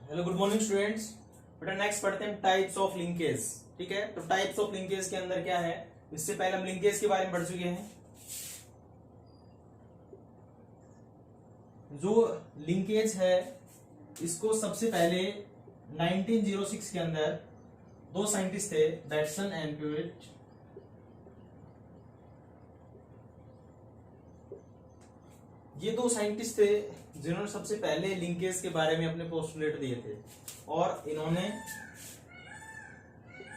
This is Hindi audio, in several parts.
Hello good morning students. बेटा नेक्स्ट पढ़ते हैं टाइप्स ऑफ लिंकेज। ठीक है, तो टाइप्स ऑफ लिंकेज के अंदर क्या है, इससे पहले हम लिंकेज के बारे में पढ़ चुके हैं। जो लिंकेज है इसको सबसे पहले 1906 के अंदर दो साइंटिस्ट थे, बैटसन एंड प्यूरिट। ये दो साइंटिस्ट थे जिन्होंने सबसे पहले लिंकेज के बारे में अपने पोस्टुलेट दिए थे, और इन्होंने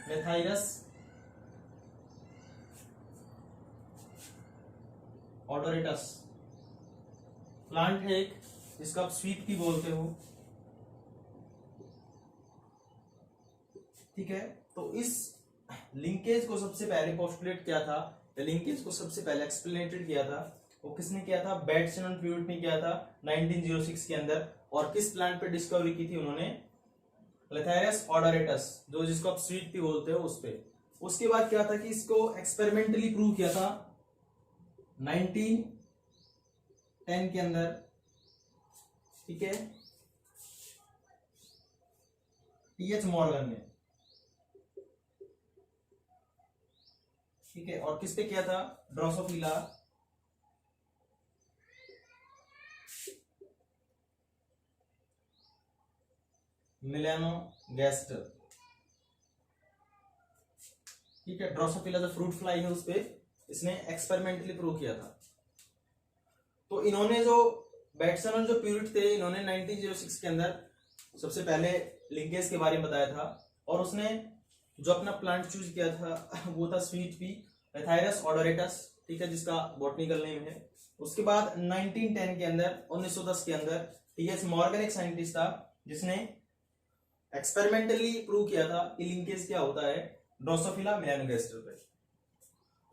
मेथाइरस ऑडोरेटस प्लांट है एक, जिसका आप स्वीट भी बोलते हो। ठीक है, तो इस लिंकेज को सबसे पहले पोस्टुलेट किया था, लिंकेज को सबसे पहले एक्सप्लेनेटेड किया था, वो किसने किया था? बैटसन एंड प्यूरिट ने किया था 1906 के अंदर। और किस प्लांट पे डिस्कवरी की थी उन्होंने? लेथाइरस ऑडोरेटस, जो जिसको आप स्वीट टी बोलते हो, उस पे। उसके बाद क्या था कि इसको एक्सपेरिमेंटली प्रूव किया था 1910 के अंदर। ठीक है, टीएच मॉर्गन ने। ठीक है, और किस पे किया था? Drosophila melanogaster. ठीक है, ड्रोसोफिला जो फ्रूट फ्लाई है उस पे इसने एक्सपेरिमेंटली प्रूव किया था। तो इन्होंने जो बैटसन और जो प्यूरिट थे, इन्होंने 1906 के अंदर सबसे पहले लिंकेज के बारे में बताया था, और उसने जो अपना प्लांट चूज किया था वो था स्वीट पी लेथाइरस ऑडोरेटस। ठीक है, जिसका बॉटनिकल नेम है। उसके बाद 1910 के अंदर 1910 के अंदर टीएच मॉर्गन एक साइंटिस्ट था जिसने एक्सपेरिमेंटली प्रूव किया था कि लिंकेज क्या होता है ड्रोसोफिला मेलानोगास्टर पे।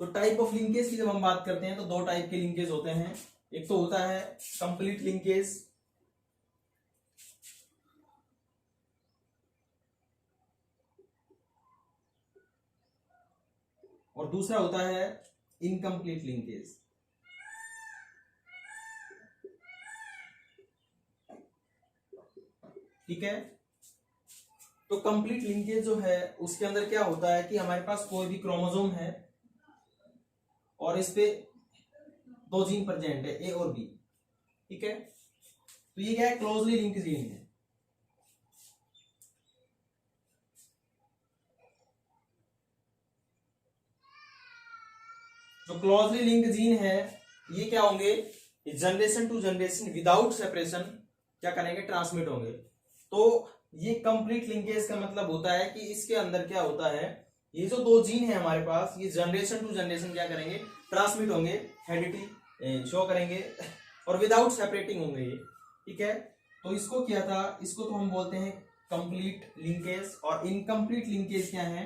तो टाइप ऑफ लिंकेज की जब हम बात करते हैं तो दो टाइप के लिंकेज होते हैं। एक तो होता है कंप्लीट लिंकेज, और दूसरा होता है इनकम्प्लीट लिंकेज। ठीक है, तो कंप्लीट लिंकेज जो है उसके अंदर क्या होता है कि हमारे पास कोई भी क्रोमोसोम है और इस पे दो जीन प्रेजेंट है, ए और बी। ठीक है, तो ये क्या है? क्लोजली लिंक जीन है। जो क्लोजली लिंक जीन है ये क्या होंगे? Generation to generation without separation क्या करेंगे? ट्रांसमिट होंगे। तो ये कंप्लीट लिंकेज का मतलब होता है कि इसके अंदर क्या होता है, ये जो दो जीन है हमारे पास, ये जनरेशन टू जनरेशन क्या करेंगे? ट्रांसमिट होंगे, हेरिडिटी शो करेंगे, और विदाउट सेपरेटिंग होंगे ये। ठीक है, तो इसको क्या था, इसको तो हम बोलते हैं कंप्लीट लिंकेज। और इनकम्प्लीट लिंकेज क्या है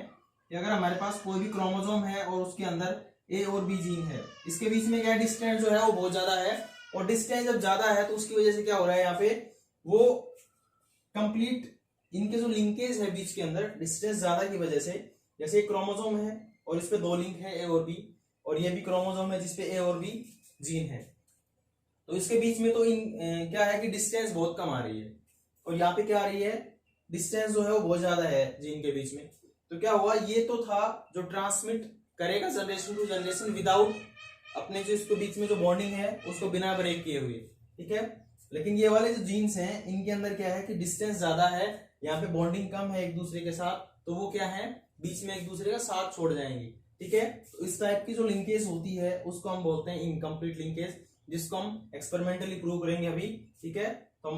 कि अगर हमारे पास कोई भी क्रोमोसोम है और उसके अंदर ए और बी जीन है, इसके बीच में क्या है? डिस्टेंस जो है वो बहुत ज्यादा है, और डिस्टेंस जब ज्यादा है तो उसकी वजह से क्या हो रहा है यहाँ पे, वो कंप्लीट इनके जो लिंकेज है बीच के अंदर डिस्टेंस ज्यादा की वजह से, जैसे एक क्रोमोसोम है और इस पे दो लिंक है ए और बी, और ये भी क्रोमोसोम है जिसपे ए और बी जीन है, तो इसके बीच में तो क्या है कि डिस्टेंस बहुत कम आ रही है, और यहाँ पे क्या आ रही है? डिस्टेंस जो है वो बहुत ज्यादा है जीन के बीच में। तो क्या हुआ, ये तो था जो ट्रांसमिट करेगा जनरेशन टू जनरेशन विदाउट अपने जो इसके बीच में जो बॉन्डिंग है उसको बिना ब्रेक किए हुए। ठीक है, लेकिन ये वाले जो जीन्स हैं इनके अंदर क्या है कि डिस्टेंस ज्यादा है, यहाँ पे बॉन्डिंग कम है एक दूसरे के साथ, तो वो क्या है? बीच में एक दूसरे का साथ छोड़ जाएंगी। ठीक है, तो इस टाइप की जो लिंकेज होती है उसको हम बोलते हैं इनकम्प्लीट लिंकेज, जिसको हम एक्सपेरिमेंटली प्रूव करेंगे अभी। ठीक है, तो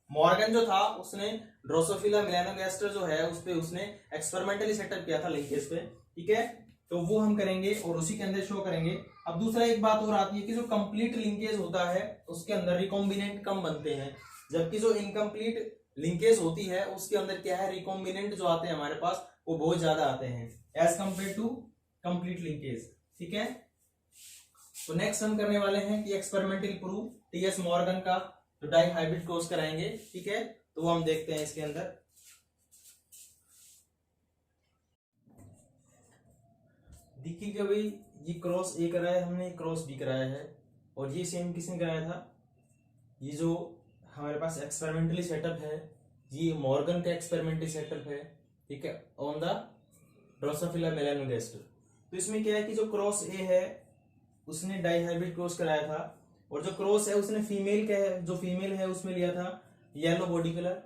मॉर्गन जो था उसने ड्रोसोफिला मेलानोगास्टर जो है उस पे उसने एक्सपेरिमेंटली सेटअप किया था लिंकेज पे। ठीक है, तो वो हम करेंगे और उसी के अंदर शो करेंगे। अब दूसरा एक बात और आती है कि जो कंप्लीट लिंकेज होता है उसके अंदर रिकॉम्बिनेंट कम बनते हैं, जबकि जो इनकम्प्लीट लिंकेज होती है उसके अंदर क्या है? रिकॉम्बिनेंट जो आते हैं हमारे पास वो बहुत ज्यादा आते हैं as compare to complete linkage. ठीक है, तो नेक्स्ट हम करने वाले हैं कि एक्सपेरिमेंटल प्रूफ टीएस मॉर्गन का जो डाई हाइब्रिड क्रॉस कराएंगे। ठीक है, तो वो हम देखते हैं इसके अंदर। देखिए भाई, ये क्रॉस ए कराया है हमने, क्रॉस बी कराया है, और ये सेम किसने कराया था? ये जो हमारे पास एक्सपेरिमेंटली सेटअप है ये मॉर्गन का एक्सपेरिमेंटल सेटअप है, ठीक है, ऑन द ड्रोसोफिला मेलानोगास्टर। तो इसमें क्या है कि जो क्रॉस ए है उसने डाइहाइब्रिड क्रॉस कराया था, और जो क्रॉस है उसने फीमेल का है, जो फीमेल है उसमें लिया था येलो बॉडी कलर,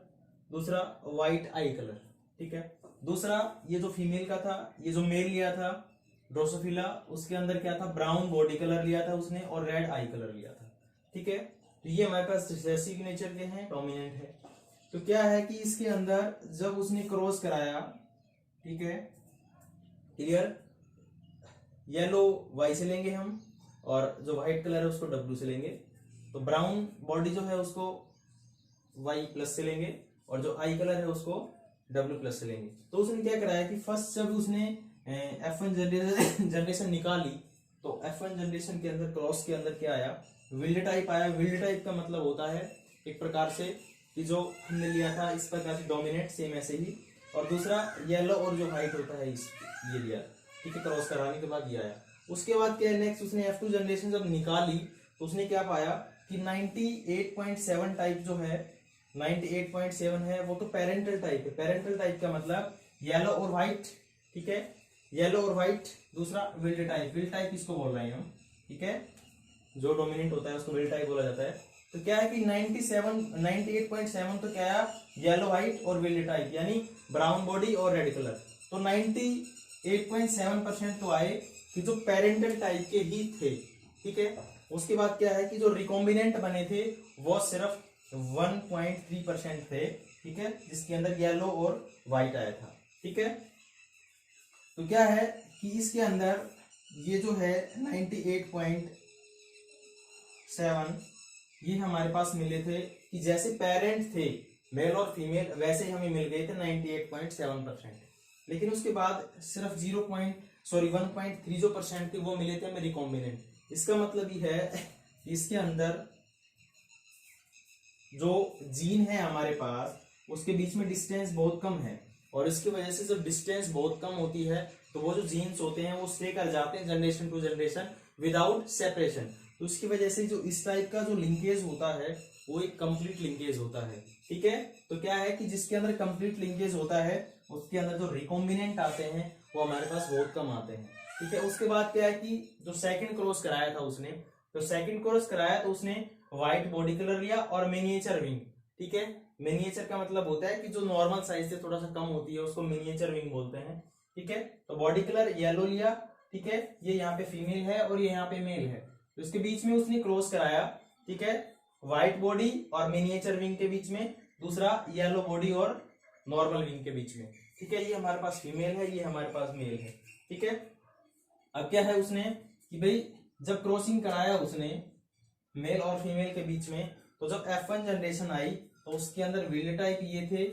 दूसरा व्हाइट आई कलर, ठीक है। दूसरा ये जो फीमेल का था, ये जो मेल लिया था ड्रोसोफिला, उसके अंदर क्या था, ब्राउन बॉडी कलर लिया था उसने और रेड आई कलर लिया था, ठीक है। तो ये हमारे पास रिसेसिव नेचर के हैं, डोमिनेंट है। तो क्या है कि इसके अंदर जब उसने क्रॉस कराया, ठीक है, क्लियर, येलो वाई से लेंगे हम, और जो व्हाइट कलर है उसको डब्ल्यू से लेंगे। तो ब्राउन बॉडी जो है उसको वाई प्लस से लेंगे, और जो आई कलर है उसको डब्ल्यू प्लस से लेंगे। तो उसने क्या कराया कि फर्स्ट जब उसने F1 जनरेशन निकाली, तो F1 जनरेशन के अंदर क्रॉस के अंदर क्या आया, विल्ड टाइप आया। विल्ड टाइप का मतलब होता है एक प्रकार से कि जो हमने लिया था इस प्रकार से डोमिनेट, सेम ऐसे ही, और दूसरा येलो और जो व्हाइट होता है इस ये लिया, ठीक है, क्रॉस कराने के बाद ये आया। उसके बाद क्या नेक्स्ट उसने F2 जनरेशन जब निकाली तो उसने क्या पाया कि 98.7 टाइप जो है, 98.7 है वो तो पेरेंटल टाइप है। पेरेंटल टाइप का मतलब येलो और व्हाइट, ठीक है, येलो और व्हाइट। दूसरा विल्ड टाइप, विल्ड टाइप इसको बोल रहे हैं हम, ठीक है, जो डोमिनेंट होता है उसको विल्ड टाइप बोला जाता है। तो क्या है कि 98.7 तो क्या है, येलो व्हाइट और विल्ड टाइप, यानी ब्राउन बॉडी और रेड कलर। तो 98.7% तो आए कि जो पेरेंटल टाइप के ही थे, ठीक है। उसके बाद क्या है कि जो रिकॉम्बिनेंट बने थे वो सिर्फ 1.3% थे, ठीक है, जिसके अंदर येलो और व्हाइट आया था, ठीक है। तो क्या है कि इसके अंदर ये जो है 98.7 ये हमारे पास मिले थे कि जैसे पेरेंट थे मेल और फीमेल वैसे ही हमें मिल गए थे 98.7%। लेकिन उसके बाद सिर्फ 1.3 जो परसेंट थे वो मिले थे हमें रिकॉम्बिनेंट। इसका मतलब ये है इसके अंदर जो जीन है हमारे पास उसके बीच में डिस्टेंस बहुत कम है, और इसकी वजह से जब डिस्टेंस बहुत कम होती है तो वो जो जीन्स होते हैं वो स्टे कर जाते हैं generation to generation without separation. तो उसकी वजह से जो इस टाइप का जो लिंकेज होता है वो एक कंप्लीट लिंकेज होता है, ठीक है। तो क्या है कि जिसके अंदर कंप्लीट लिंकेज होता है उसके अंदर जो रिकॉम्बिनेंट आते हैं वो हमारे पास बहुत कम आते हैं, ठीक है। उसके बाद क्या है कि जो सेकंड क्रॉस कराया था उसने, तो सेकंड क्रॉस कराया तो उसने व्हाइट बॉडी कलर लिया और मिनिएचर विंग, ठीक है। मिनिएचर का मतलब होता है कि जो नॉर्मल साइज से थोड़ा सा कम होती है उसको मिनिएचर विंग बोलते हैं, ठीक है। तो बॉडी कलर येलो लिया, ठीक है, ये यहाँ पे फीमेल है और ये यहाँ पे मेल है, तो इसके बीच में उसने क्रॉस कराया, ठीक है, व्हाइट बॉडी और मिनिएचर विंग के बीच में, दूसरा येलो बॉडी और नॉर्मल विंग के बीच में, ठीक है। ये हमारे पास फीमेल है, ये हमारे पास मेल है, ठीक है। अब क्या है उसने कि भाई जब क्रॉसिंग कराया उसने मेल और फीमेल के बीच में, तो जब F1 जनरेशन आई तो उसके अंदर विल्ड टाइप ये थे,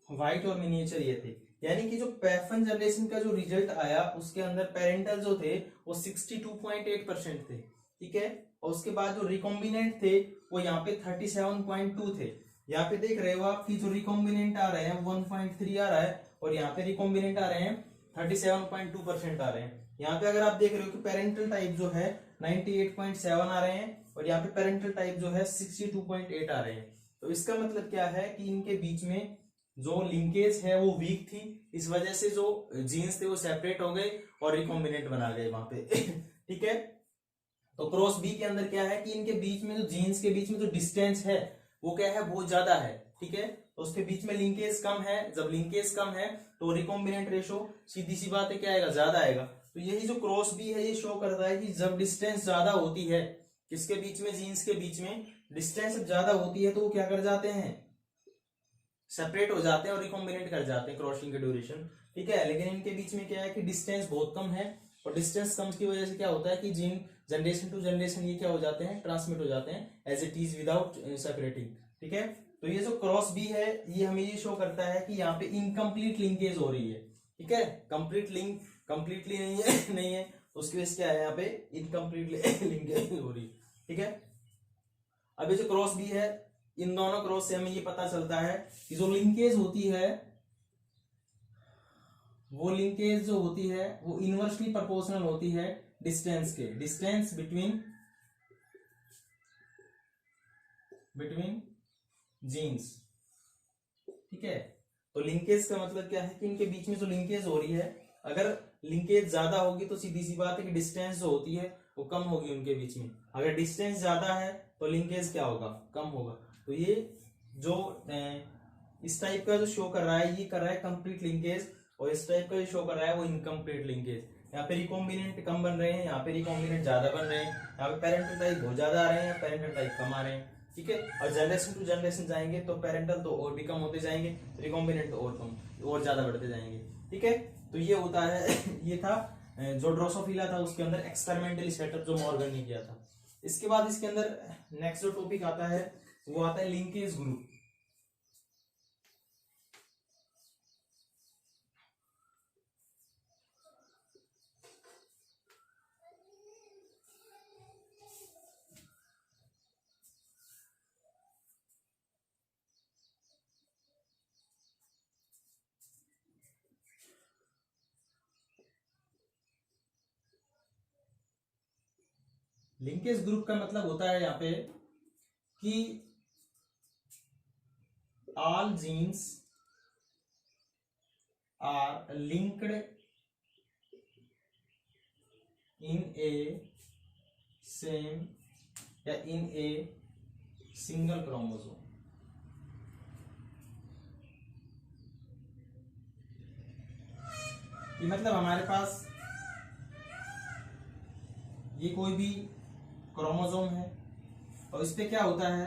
व्हाइट और मिनिएचर ये थे, यानी कि जो F1 जनरेशन का जो रिजल्ट आया उसके अंदर पेरेंटल जो थे वो 62.8% थे, ठीक है। और उसके बाद जो रिकॉम्बिनेंट थे वो यहाँ पे 37.2 थे। यहाँ पे देख रहे हो आप कि जो रिकॉम्बिनेंट आ रहे हैं 1.3 आ रहा है, और यहाँ पे रिकॉम्बिनेंट आ रहे हैं 37.2% आ रहे हैं। यहाँ पे अगर आप देख रहे हो कि पेरेंटल टाइप जो है 98.7 आ रहे हैं, और यहाँ पे पेरेंटल टाइप जो है 62.8 आ रहे हैं। तो इसका मतलब क्या है कि इनके बीच में जो लिंकेज है वो वीक थी, इस वजह से जो जीन्स थे वो सेपरेट हो गए और रिकॉम्बिनेंट बना गए वहां पे ठीक है। तो क्रॉस बी के अंदर क्या है कि इनके बीच में जो जीन्स के बीच में जो डिस्टेंस है वो क्या है, बहुत ज्यादा है, ठीक है। तो उसके बीच में लिंकेज कम है, जब लिंकेज कम है तो रिकॉम्बिनेंट रेशो सीधी सी बात है क्या आएगा, ज्यादा आएगा। तो यही जो क्रॉस बी है ये शो करता है कि जब डिस्टेंस ज्यादा होती है किसके बीच में, जीन्स के बीच में डिस्टेंस ज्यादा होती है तो वो क्या कर जाते हैं, सेपरेट हो जाते हैं और रिकॉम्बिनेट कर जाते हैं क्रॉसिंग के ड्यूरेशन, ठीक है। लेकिन इनके बीच में क्या है कि डिस्टेंस बहुत कम है, और डिस्टेंस कम की वजह से क्या होता है कि जीन जनरेशन टू जनरेशन ये क्या हो जाते हैं, ट्रांसमिट हो जाते हैं as it is without separating, ठीक है। तो ये जो क्रॉस बी है ये हमें ये शो करता है कि यहाँ पे इनकम्प्लीट लिंकेज हो रही है, ठीक है। कंप्लीट लिंक कंप्लीटली नहीं है नहीं है, उसकी वजह से क्या है यहाँ पे इनकम्प्लीट लिंकेज हो रही है, ठीक है। अब ये जो क्रॉस बी है इन दोनों क्रॉस से हमें ये पता चलता है कि जो लिंकेज होती है वो लिंकेज जो होती है वो इनवर्सली प्रोपोर्शनल होती है डिस्टेंस के, डिस्टेंस बिटवीन जीन्स, ठीक है। तो लिंकेज का मतलब क्या है कि इनके बीच में जो लिंकेज हो रही है, अगर लिंकेज ज्यादा होगी तो सीधी सी बात है कि डिस्टेंस जो होती है वो कम होगी उनके बीच में। अगर डिस्टेंस ज्यादा है तो लिंकेज क्या होगा, कम होगा। तो ये जो इस टाइप का जो शो कर रहा है, ये कर रहा है कंप्लीट लिंकेज, और इस टाइप का जो शो कर रहा है वो इनकम्प्लीट लिंकेज। यहाँ पे रिकॉम्बिनेंट कम बन रहे हैं, यहाँ पे रिकॉम्बिनेंट ज्यादा बन रहे हैं, यहाँ पे पेरेंटल टाइप बहुत ज्यादा आ रहे हैं, पेरेंटल टाइप कम आ रहे हैं। ठीक है। और जनरेशन टू जनरेशन जाएंगे तो पेरेंटल तो और भी कम होते जाएंगे, रिकॉम्बिनेंट तो और कम और ज्यादा बढ़ते जाएंगे। ठीक है। तो ये होता है ये था जो ड्रोसोफिला था उसके अंदर एक्सपेरिमेंटली सेटअप जो मॉर्गन ने किया था। इसके बाद इसके अंदर नेक्स्ट जो टॉपिक आता है वो आता है लिंकेज ग्रुप। लिंकेज ग्रुप का मतलब होता है यहाँ पे कि all genes are linked in a same या in a single chromosome। ये मतलब हमारे पास ये कोई भी क्रोमोसोम है और इस पे क्या होता है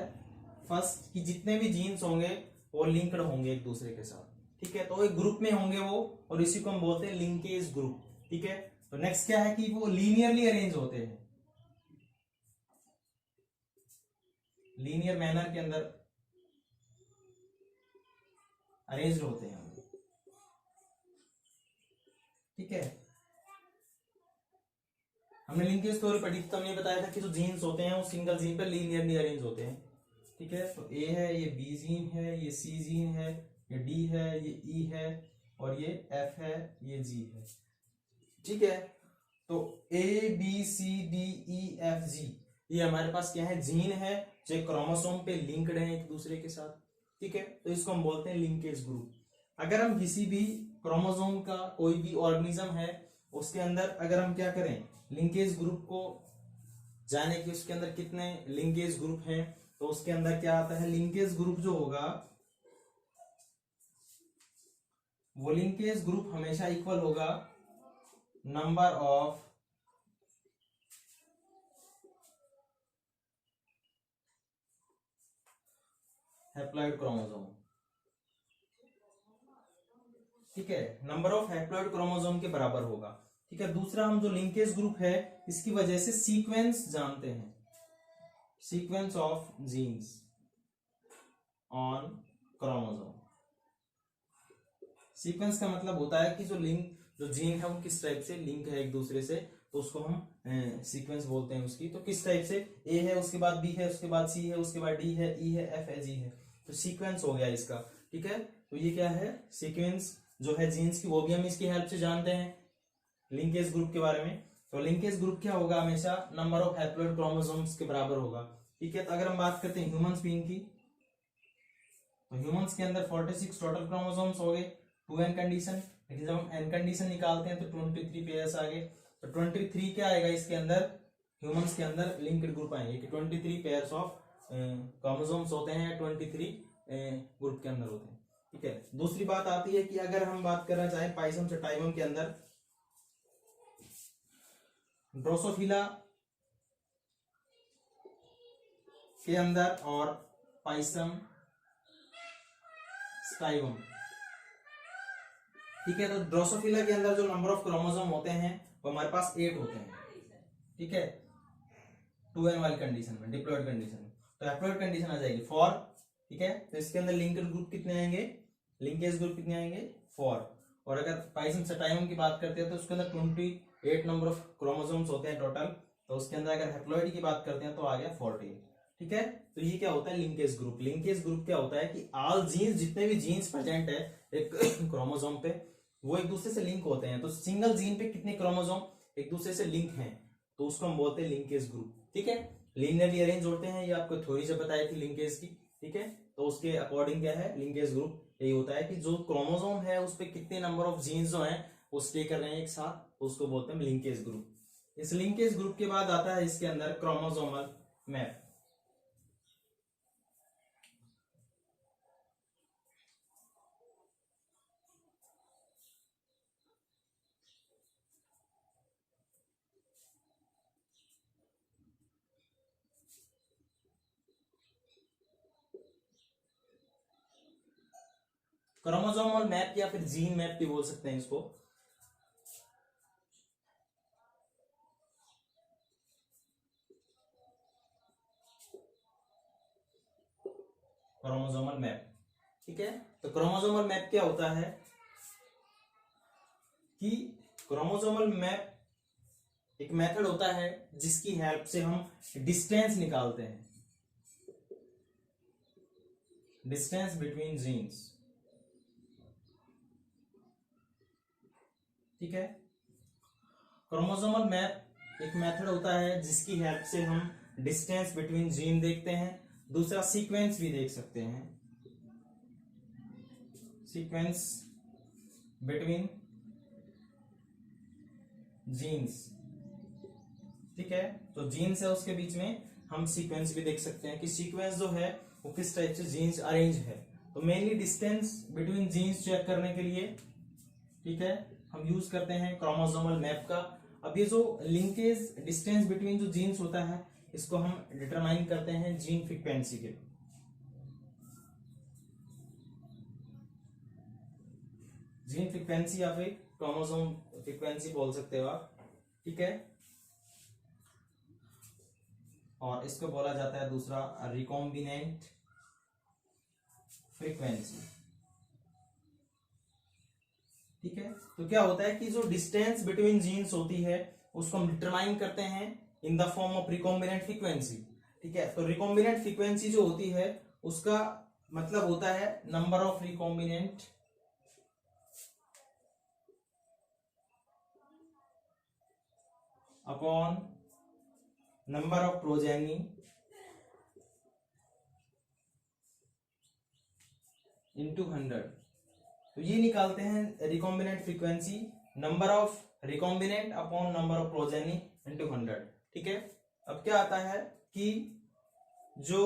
फर्स्ट कि जितने भी जीन्स होंगे वो लिंक्ड होंगे एक दूसरे के साथ। ठीक है। तो एक ग्रुप में होंगे वो, और इसी को हम बोलते हैं लिंकेज ग्रुप। ठीक है। तो नेक्स्ट क्या है कि वो लीनियरली अरेंज होते हैं, लीनियर मैनर के अंदर अरेंज होते हैं। ठीक है। हमने लिंकेज थ्योरी पढ़ी तो हमने बताया था कि जो जीन्स होते हैं वो सिंगल जीन पर लीनियरली अरेंज होते हैं। ठीक है। तो ए है, ये बी जीन है, ये सी जीन है, ये डी है, ये ई है, और ये एफ है, ये जी है। ठीक है। तो A B C D E F G ये हमारे पास क्या है, जीन है जो क्रोमोसोम पे लिंक्ड है एक दूसरे के साथ। ठीक है। तो इसको हम बोलते हैं लिंकेज ग्रुप। अगर हम किसी भी क्रोमोसोम का कोई भी ऑर्गेनिज्म है उसके अंदर अगर हम क्या करें, लिंकेज ग्रुप को जाने कि उसके अंदर कितने लिंकेज ग्रुप हैं, तो उसके अंदर क्या आता है, लिंकेज ग्रुप जो होगा वो लिंकेज ग्रुप हमेशा इक्वल होगा नंबर ऑफ हैप्लॉइड क्रोमोसोम। ठीक है। नंबर ऑफ हैप्लॉइड क्रोमोसोम के बराबर होगा। ठीक है। दूसरा हम जो लिंकेज ग्रुप है इसकी वजह से सीक्वेंस जानते हैं, sequence of genes on chromosome. Sequence का मतलब होता है कि जो जीन है वो किस टाइप से लिंक है एक दूसरे से, तो उसको हम सीक्वेंस बोलते हैं उसकी। तो किस टाइप से, ए है उसके बाद बी है उसके बाद सी है उसके बाद डी है, ई है, एफ है, जी है, तो सीक्वेंस हो गया इसका। ठीक है। तो ये क्या है, सीक्वेंस जो है जीन्स की, वो भी हम इसकी हेल्प से जानते हैं लिंकेज ग्रुप के बारे में। तो लिंकेज ग्रुप क्या होगा, हमेशा नंबर ऑफ हैप्लॉइड क्रोमोसोम्स के बराबर होगा। ठीक है। तो अगर हम बात करते हैं ह्यूमंस बीइंग की, तो ह्यूमंस के अंदर 46 टोटल क्रोमोसोम्स हो गए 2n कंडीशन, लेकिन जब हम n कंडीशन निकालते हैं तो 23 पेयर्स आ गए। तो 23 क्या आएगा इसके अंदर, ह्यूमंस के अंदर लिंक्ड ग्रुप आएंगे कि 23 पेयर्स ऑफ क्रोमोसोम्स होते हैं, 23 ग्रुप के अंदर होते हैं। ठीक है। दूसरी बात आती है कि अगर हम बात करना चाहें पाइसम से टाइमम के अंदर, ड्रोसोफिला के अंदर और पाइसम स्टाइवम। ठीक है। तो ड्रोसोफिला के अंदर जो नंबर ऑफ क्रोमोसोम होते हैं वो हमारे पास 8 होते हैं। ठीक है। 2n वाली कंडीशन में, डिप्लॉयड कंडीशन में। तो हैप्लॉइड कंडीशन आ जाएगी 4। ठीक है। तो इसके अंदर लिंक्ड ग्रुप कितने आएंगे, लिंकेज ग्रुप कितने आएंगे, 4। और अगर पाइसम स्टाइवम की बात करते हैं तो उसके अंदर 28 नंबर ऑफ क्रोमोसोम्स होते हैं टोटल। तो उसके अंदर अगर हैप्लॉइड की बात करते हैं तो आ गया 14। ठीक है। तो ये क्या होता है, लिंकेज ग्रुप। लिंकेज ग्रुप क्या होता है कि ऑल जीन्स, जितने भी जीन्स प्रेजेंट है एक क्रोमोसोम पे, वो एक दूसरे से लिंक होते हैं। तो सिंगल जीन पे कितने क्रोमोसोम एक दूसरे से लिंक हैं, तो उसको हम बोलते हैं लिंकेज ग्रुप। ठीक है। लीनियरली अरेंज होते हैं, ये आपको थ्योरी से बताई थी लिंकेज की। ठीक है। तो उसके अकॉर्डिंग क्या है, लिंकेज ग्रुप यही होता है कि जो क्रोमोसोम है उस पे कितने नंबर ऑफ जीन्स जो हैं वो स्टे कर रहे हैं एक साथ, उसको बोलते हैं लिंकेज ग्रुप। इस लिंकेज ग्रुप के बाद आता है इसके अंदर क्रोमोसोमल मैप। क्रोमोसोमल मैप या फिर जीन मैप भी बोल सकते हैं इसको। क्रोमोसोमल मैप, ठीक है। तो क्रोमोसोमल मैप क्या होता है कि क्रोमोसोमल मैप एक मेथड होता है जिसकी हेल्प से हम डिस्टेंस निकालते हैं, डिस्टेंस बिटवीन जीन्स, ठीक है। क्रोमोसोमल मैप एक मेथड होता है जिसकी हेल्प से हम डिस्टेंस बिटवीन जीन देखते हैं। दूसरा सीक्वेंस भी देख सकते हैं, सीक्वेंस बिटवीन जीन्स, ठीक है। तो जीन्स है उसके बीच में हम सीक्वेंस भी देख सकते हैं कि सीक्वेंस जो है वो किस टाइप से जीन्स अरेंज है। तो mainly distance between genes check करने के लिए, ठीक है, हम यूज करते हैं क्रोमोसोमल मैप का। अब ये जो लिंकेज डिस्टेंस बिटवीन जो जीन्स होता है इसको हम डिटरमाइन करते हैं जीन फ्रीक्वेंसी के, जीन फ्रीक्वेंसी या फिर क्रोमोसोम फ्रीक्वेंसी बोल सकते हो आप, ठीक है। और इसको बोला जाता है दूसरा रिकॉम्बिनेंट फ्रीक्वेंसी, ठीक है। तो क्या होता है कि जो डिस्टेंस बिटवीन जीन्स होती है उसको हम डिटरमाइन करते हैं in the form of recombinant frequency, ठीक है। तो रिकॉम्बिनेंट फ्रीक्वेंसी जो होती है उसका मतलब होता है number of recombinant upon number of progeny into 100। तो ये निकालते हैं recombinant frequency, number of recombinant upon number of progeny into 100, ठीक है। अब क्या आता है कि जो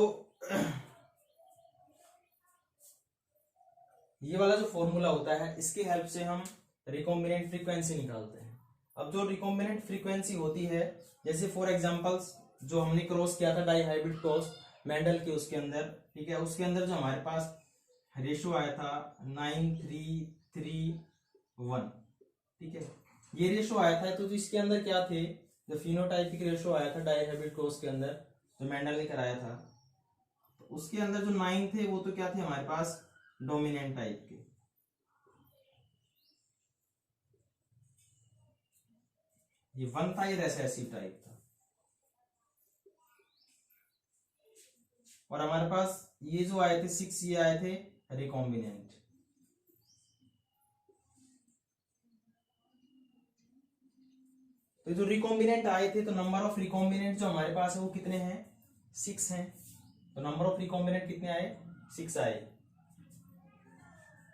ये वाला जो फॉर्मूला होता है इसकी हेल्प से हम रिकॉम्बिनेंट फ्रीक्वेंसी निकालते हैं। अब जो रिकॉम्बिनेंट फ्रीक्वेंसी होती है, जैसे फॉर एग्जांपल्स जो हमने क्रॉस किया था डाई हाइब्रिड क्रॉस मेंडल के उसके अंदर, ठीक है, उसके अंदर जो हमारे पास रेशो आया था 9331, ठीक है, ये रेशो आया था। तो इसके अंदर क्या थे, जो फिनोटाइपिक रेशो आया था डाई हाइब्रिड क्रॉस के अंदर जो मेंडल ने कराया था, तो उसके अंदर जो 9 थे वो तो क्या थे हमारे पास डोमिनेंट टाइप के, ये 1 था ये रेसेसिव टाइप था, और हमारे पास ये जो आए थे 6 ये आए थे रिकॉम्बिनेंट। तो जो रिकॉम्बिनेंट आए थे तो नंबर ऑफ रिकॉम्बिनेंट जो हमारे पास है वो कितने हैं, 6 हैं। तो नंबर ऑफ रिकॉम्बिनेंट कितने आए, 6 आए,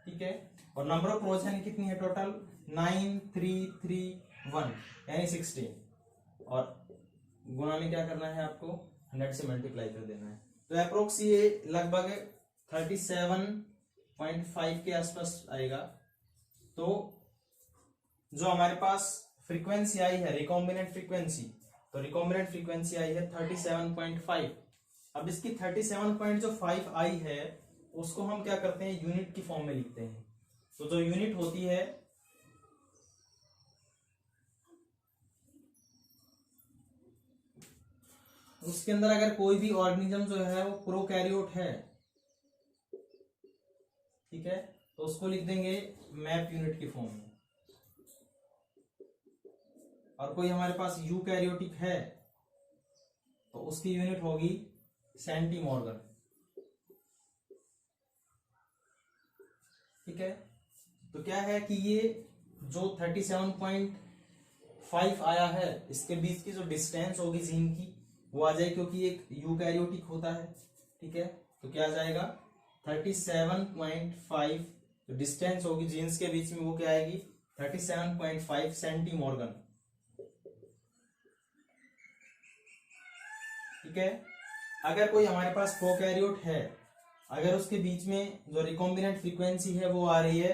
ठीक है। और नंबर ऑफ प्रोजेनी कितनी है टोटल, 9331 यानी 16, और गुणा में क्या करना है आपको 100 से मल्टीप्लाई कर देना है। तो अप्रोक्स ये लगभग 37.5 के आसपास आएगा। तो जो हमारे पास फ्रीक्वेंसी आई है रिकॉम्बिनेंट फ्रीक्वेंसी, तो रिकॉम्बिनेंट फ्रीक्वेंसी आई है 37.5। अब इसकी 37.5 आई है उसको हम क्या करते हैं यूनिट की फॉर्म में लिखते हैं। तो जो यूनिट होती है उसके अंदर अगर कोई भी ऑर्गेनिज्म जो है वो प्रोकैरियोट है, ठीक है, तो उसको लिख देंगे मैप यूनिट की फॉर्म में। और कोई हमारे पास यूकैरियोटिक है तो उसकी यूनिट होगी सेंटीमॉर्गन, ठीक है। तो क्या है कि ये जो 37.5 आया है इसके बीच की जो डिस्टेंस होगी जीन की वो आ जाएगी, क्योंकि एक यूकैरियोटिक होता है, ठीक है। तो क्या आ जाएगा 37.5 तो डिस्टेंस होगी जीन्स के बीच में वो क्या आएगी 37.5 सेंटीमॉर्गन। ठीक है। अगर कोई हमारे पास प्रोकैरियोट है, अगर उसके बीच में जो रिकॉम्बिनेंट फ्रीक्वेंसी है वो आ रही है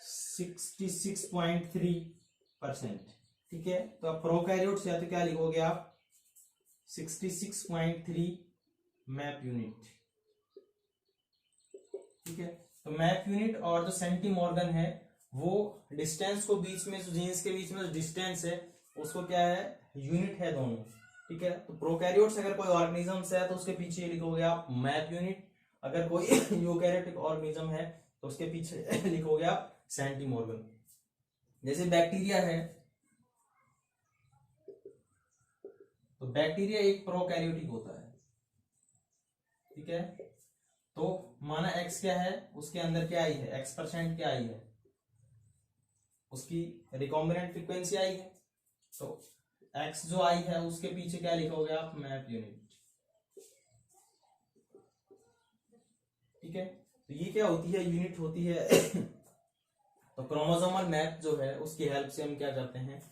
66.3%। ठीक है, तो अब प्रोकैरियोट से तो क्या लिखोगे आप 66.3 मैप यूनिट। ठीक है, तो मैप यूनिट और जो सेंटीमॉर्गन है वो डिस्टेंस को बीच में, जो जीन्स के बीच में जो डिस्टेंस है उसको क्या है, यूनिट है दोनों। ठीक है, तो प्रोकैरियोट्स अगर कोई ऑर्गेनिजम्स है तो उसके पीछे लिखोगे आप मैप यूनिट, अगर कोई यूकैरियोटिक ऑर्गेनिज्म है तो उसके पीछे लिखोगे आप सेंटीमॉर्गन। जैसे बैक्टीरिया है, तो बैक्टीरिया एक प्रोकैरियोटिक होता है। ठीक है, तो माना एक्स क्या है, उसके अंदर क्या आई है, x% क्या आई है, उसकी रिकॉम्बिनेंट फ्रीक्वेंसी आई है, तो x जो आई है उसके पीछे क्या लिखोगे आप, मैप यूनिट। ठीक है, तो ये क्या होती है, यूनिट होती है। तो क्रोमोसोमल मैप जो है उसकी हेल्प से हम क्या करते हैं,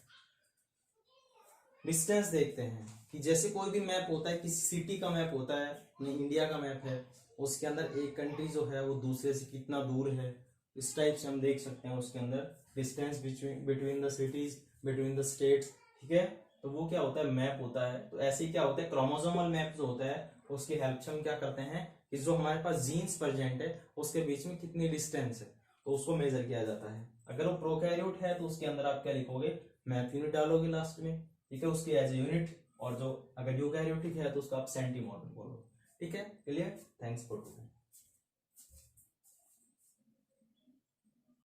डिस्टेंस देखते हैं। कि जैसे कोई भी मैप होता है, किसी सिटी का मैप होता है, इंडिया का मैप है, उसके अंदर एक कंट्री जो है वो दूसरे से कितना दूर है, इस टाइप से हम देख सकते हैं उसके अंदर distance between the cities, between the states. ठीक है, तो वो क्या होता है, मैप होता है। तो ऐसे ही क्या होता है, क्रोमोसोमल मैप जो होता है उसकी हेल्प से हम क्या करते हैं कि जो हमारे पास जीन्स प्रेजेंट है उसके बीच में कितनी डिस्टेंस है तो उसको मेजर किया जाता है। अगर वो प्रोकैरियोट है तो उसके अंदर आप क्या लिखोगे, मैप यूनिट डालोगे लास्ट में। ठीक है, उसकी एज ए यूनिट, और जो अगर यूकैरियोटिक है तो उसका आप सेंटीमॉर्गन बोलो। ठीक है, क्लियर, थैंक्स फॉर टुडे।